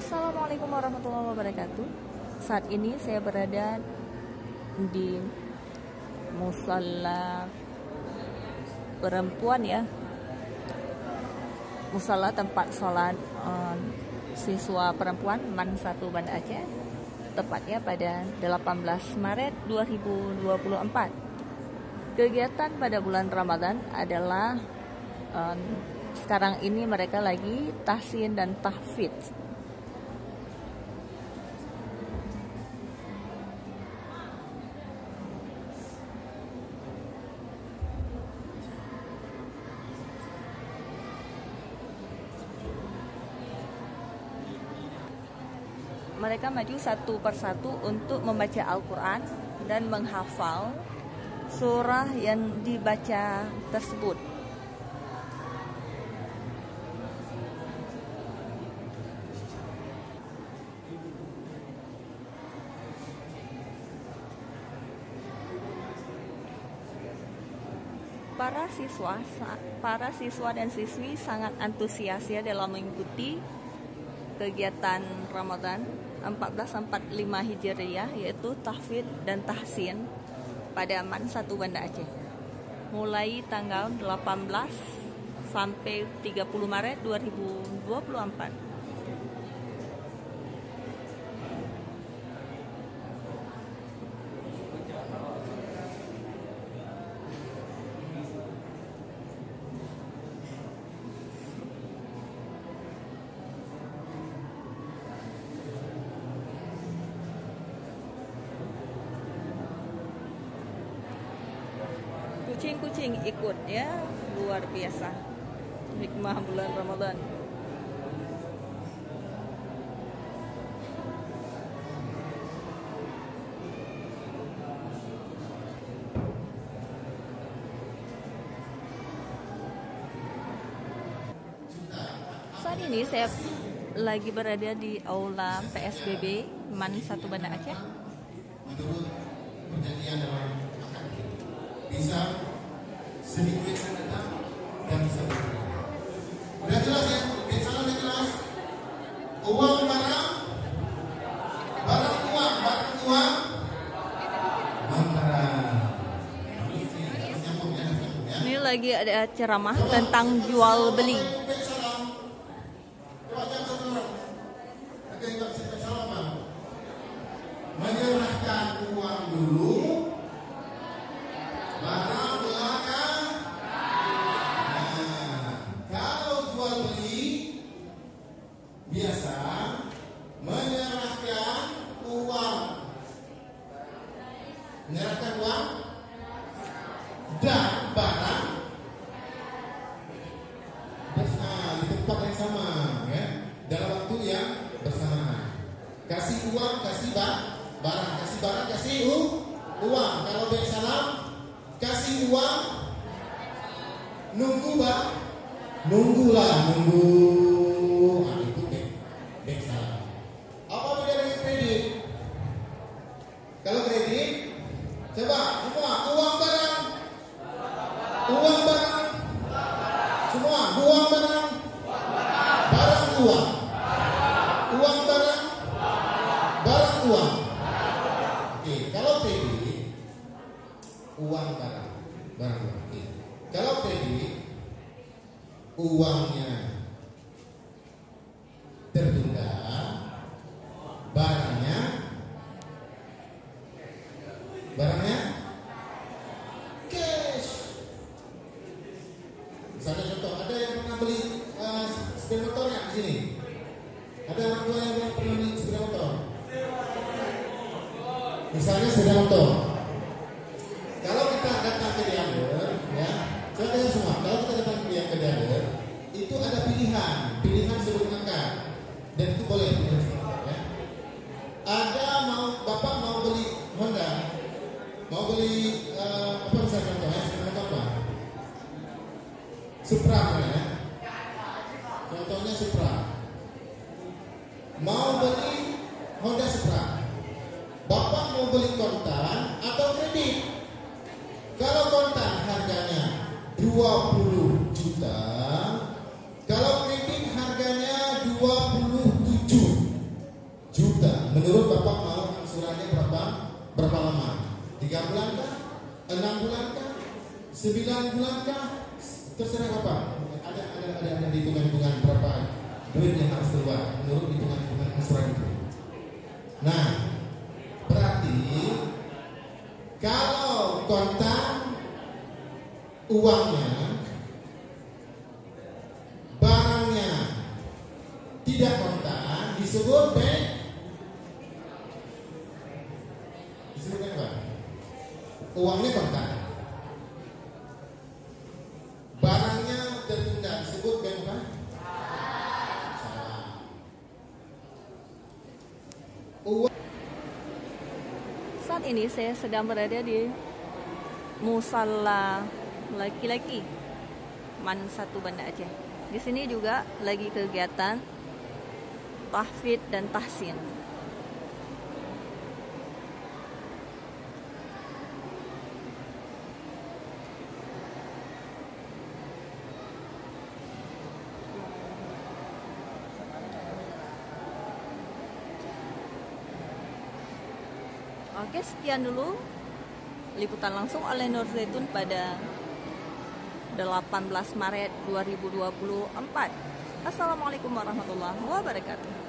Assalamualaikum warahmatullahi wabarakatuh. Saat ini saya berada di musala perempuan ya, musala tempat sholat siswa perempuan MAN 1 Banda Aceh, tepatnya pada 18 Maret 2024. Kegiatan pada bulan Ramadan adalah sekarang ini mereka lagi tahsin dan tahfidz. Mereka maju satu persatu untuk membaca Al-Quran dan menghafal surah yang dibaca tersebut. Para siswa dan siswi sangat antusias ya dalam mengikuti kegiatan Ramadan 1445 Hijriah, yaitu tahfidz dan tahsin pada MAN 1 Banda Aceh, mulai tanggal 18 sampai 30 Maret 2024. Kucing-kucing ikut ya, luar biasa hikmah bulan Ramadan. Saat ini saya lagi berada di aula PSBB MAN 1 Banda Aceh. Menurut perjanjian dalam bisa sedikit datang dan bisa bergerak. Udah jelas ya? Salah udah jelas? Uang barang, barang uang, barang uang, Ini lagi ada ceramah tentang jual beli. Menyerahkan uang dulu, barang belakang. Kalau jual beli biasa menyerahkan uang dan barang di tempat yang sama ya, dalam waktu yang bersamaan. Kasih uang, kasih barang, kasih barang, kasih uang. Kalau baik salam, kasih uang, nunggulah. Nah, itu baik salam. Apa beda dengan kredit? Kalau kredit, coba semua uang barang, semua uang barang, barang uang, uang barang, barang uang. Oke, kalau kredit, uang barang, barang uang. Oke. Kalau kredit, uangnya tertunda, barangnya cash. Misalnya contoh, ada yang pernah beli sepeda motornya di sini? Ada orang tua yang pernah beli sepeda motor? Misalnya sepeda motor. Kalau kita datang ke dealer, ya, saya semua. Kalau kita datang ke dealer, itu ada pilihan sebelum akad, dan itu boleh pilihan sebelum akad, ya. Ada bapak mau beli Honda, mau beli apa misalnya contohnya, apa? Supra ya. Contohnya Supra. Mau beli Honda Supra. Bapak mau beli kontan atau kredit? Kalau kontan harganya 20 juta, kalau kredit harganya 27 Menurut Bapak mau angsurannya berapa lama? 3 bulan kah? 6 bulan kah? 9 bulan kah? Terserah Bapak. Ada hitungan-hitungan berapa duit yang harus keluar menurut hitungan-hitungan angsuran itu. Nah, berarti kalau kontan uangnya, barangnya tidak kontan, disebut disebutnya apa? Uangnya kontan, barangnya tertunda, disebut bank apa? Salah. Saat ini saya sedang berada di Musalla laki-laki Man 1 Banda Aceh. Di sini juga lagi kegiatan tahfidz dan tahsin. Oke, sekian dulu liputan langsung oleh Nur Zaitun pada 18 Maret 2024. Assalamualaikum warahmatullahi wabarakatuh.